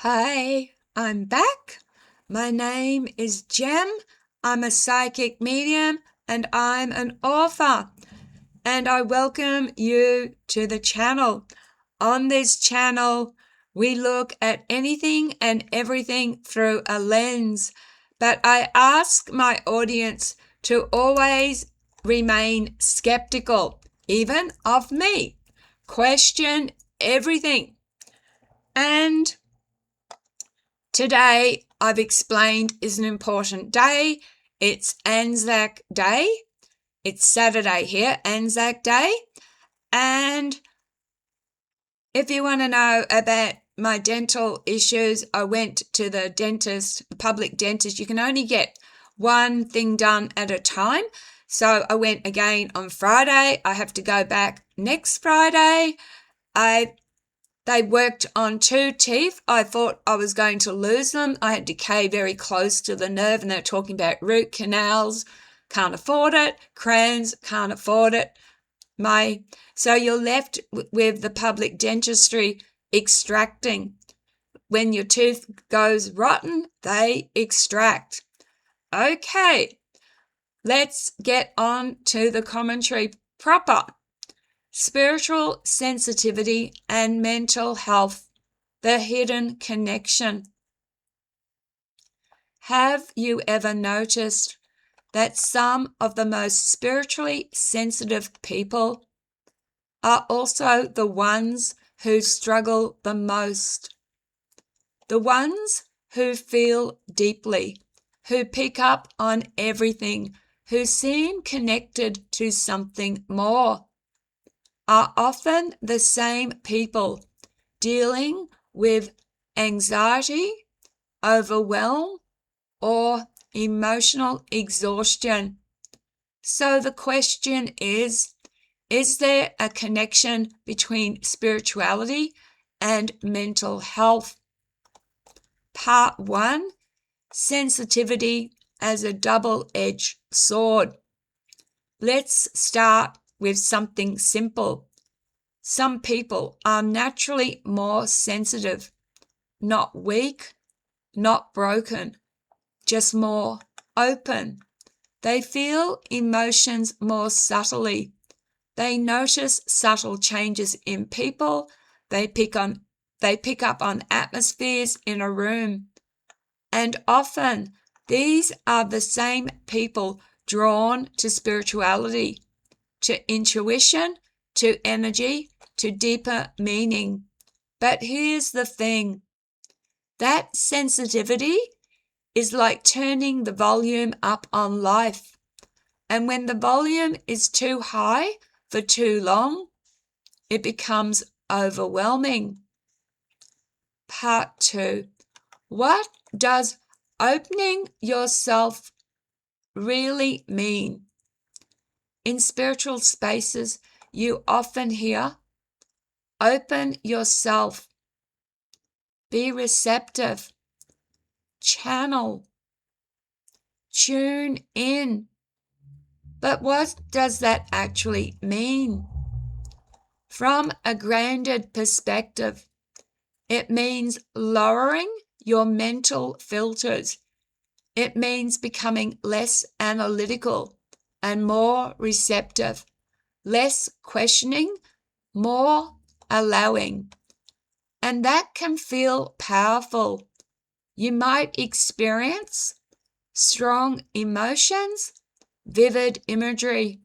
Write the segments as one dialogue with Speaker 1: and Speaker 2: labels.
Speaker 1: Hi, I'm back. My name is Jem. I'm a psychic medium and I'm an author. And I welcome you to the channel. On this channel, we look at anything and everything through a lens. But I ask my audience to always remain skeptical, even of me. Question everything. And today, I've explained, is an important day. It's Anzac Day. It's Saturday here, Anzac Day. And if you want to know about my dental issues, I went to the dentist, the public dentist. You can only get one thing done at a time. So I went again on Friday. I have to go back next Friday. They worked on 2 teeth. I thought I was going to lose them. I had decay very close to the nerve, and they're talking about root canals. Can't afford it. Crowns, can't afford it. So you're left with the public dentistry extracting. When your tooth goes rotten, they extract. Okay, let's get on to the commentary proper. Spiritual sensitivity and mental health, the hidden connection. Have you ever noticed that some of the most spiritually sensitive people are also the ones who struggle the most? The ones who feel deeply, who pick up on everything, who seem connected to something more, are often the same people dealing with anxiety, overwhelm, or emotional exhaustion. So the question is there a connection between spirituality and mental health? Part 1, sensitivity as a double-edged sword. Let's start with something simple. Some people are naturally more sensitive, not weak, not broken, just more open. They feel emotions more subtly. They notice subtle changes in people. They pick up on atmospheres in a room. And often these are the same people drawn to spirituality, to intuition, to energy, to deeper meaning. But here's the thing. That sensitivity is like turning the volume up on life. And when the volume is too high for too long, it becomes overwhelming. Part 2. What does opening yourself really mean? In spiritual spaces, you often hear, open yourself, be receptive, channel, tune in. But what does that actually mean? From a grounded perspective, it means lowering your mental filters. It means becoming less analytical and more receptive, less questioning, more allowing. And that can feel powerful. You might experience strong emotions, vivid imagery,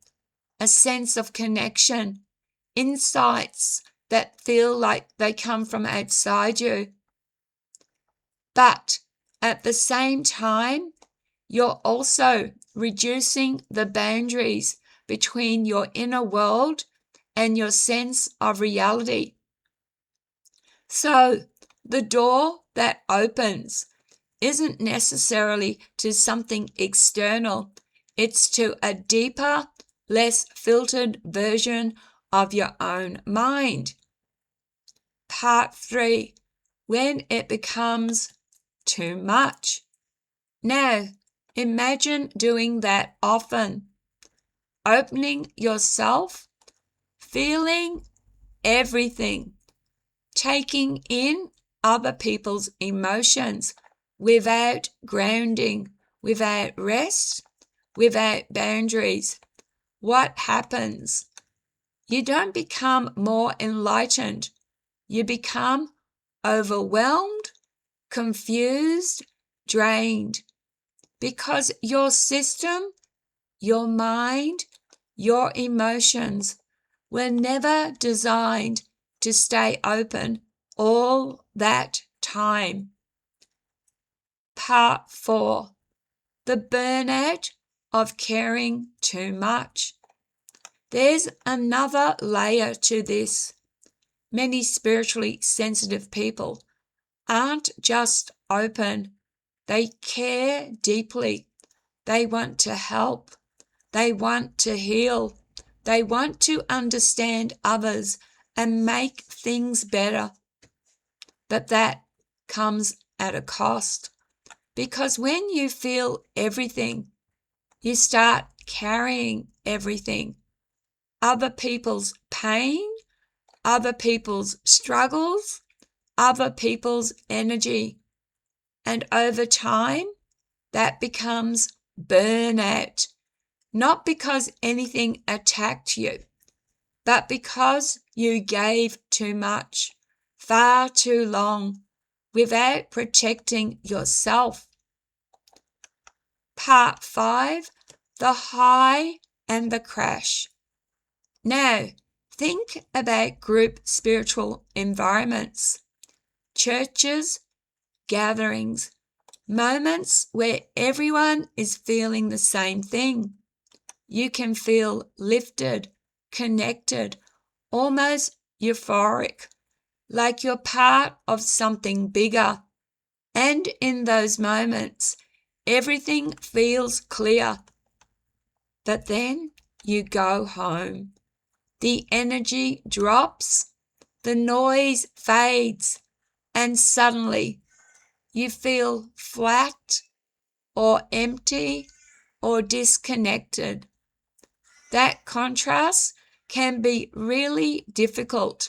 Speaker 1: a sense of connection, insights that feel like they come from outside you. But at the same time, you're also reducing the boundaries between your inner world and your sense of reality. So the door that opens isn't necessarily to something external. It's to a deeper, less filtered version of your own mind. Part 3, when it becomes too much. Now, imagine doing that often. Opening yourself, feeling everything, taking in other people's emotions without grounding, without rest, without boundaries, what happens? You don't become more enlightened. You become overwhelmed, confused, drained, because your system, your mind, your emotions were never designed to stay open all that time. Part 4. The burnout of caring too much. There's another layer to this. Many spiritually sensitive people aren't just open. They care deeply. They want to help. They want to heal. They want to understand others and make things better. But that comes at a cost. Because when you feel everything, you start carrying everything. Other people's pain, other people's struggles, other people's energy. And over time, that becomes burnout. Not because anything attacked you, but because you gave too much, far too long, without protecting yourself. Part 5. The high and the crash. Now, think about group spiritual environments, churches, gatherings, moments where everyone is feeling the same thing. You can feel lifted, connected, almost euphoric, like you're part of something bigger. And in those moments, everything feels clear. But then you go home. The energy drops, the noise fades, and suddenly you feel flat or empty or disconnected. That contrast can be really difficult,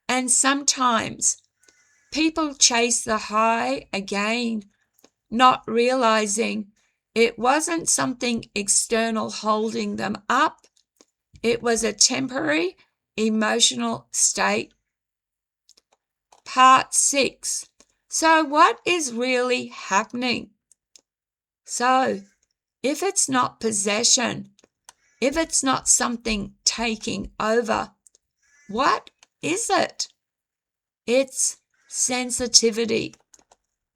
Speaker 1: and sometimes people chase the high again, not realizing it wasn't something external holding them up. It was a temporary emotional state. Part 6. So what is really happening? So, if it's not possession, if it's not something taking over, what is it? It's sensitivity.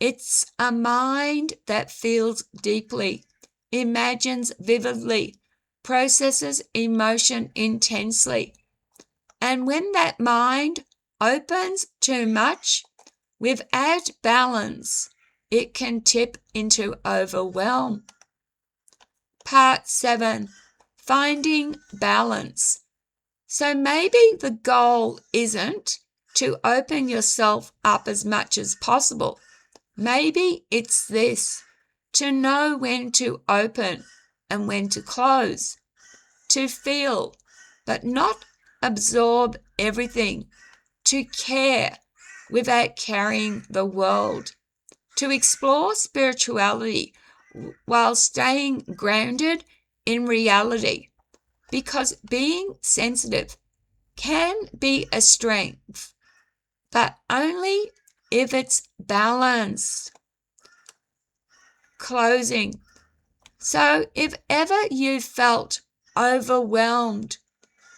Speaker 1: It's a mind that feels deeply, imagines vividly, processes emotion intensely. And when that mind opens too much, without balance, it can tip into overwhelm. Part 7. Finding balance. So maybe the goal isn't to open yourself up as much as possible. Maybe it's this: to know when to open and when to close, to feel but not absorb everything, to care without carrying the world, to explore spirituality while staying grounded in reality, because being sensitive can be a strength, but only if it's balanced. Closing. So if ever you felt overwhelmed,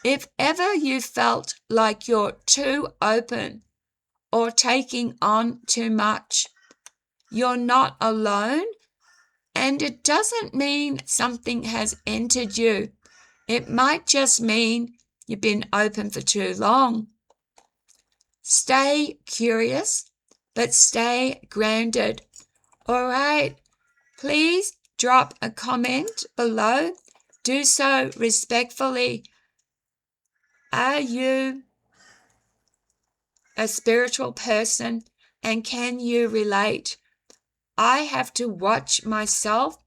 Speaker 1: if ever you felt like you're too open or taking on too much, you're not alone. And it doesn't mean something has entered you. It might just mean you've been open for too long. Stay curious, but stay grounded. All right, please drop a comment below. Do so respectfully. Are you a spiritual person, and can you relate? I have to watch myself.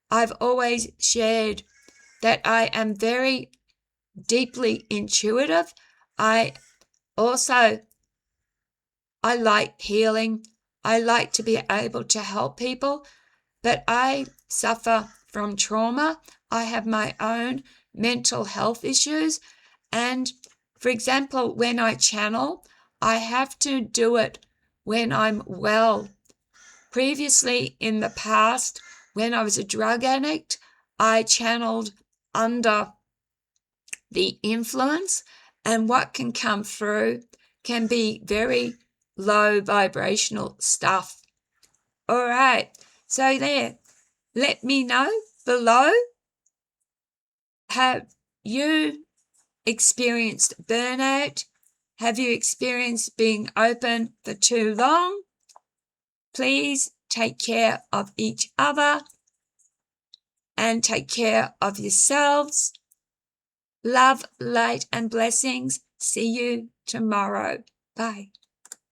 Speaker 1: I've always shared that I am very deeply intuitive. I also I like healing. I like to be able to help people, but I suffer from trauma. I have my own mental health issues. And for example, when I channel, I have to do it when I'm well. Previously, in the past, when I was a drug addict, I channeled under the influence, and what can come through can be very low vibrational stuff. All right, so there, let me know below, have you experienced burnout? Have you experienced being open for too long? Please take care of each other and take care of yourselves. Love, light, and blessings. See you tomorrow. Bye.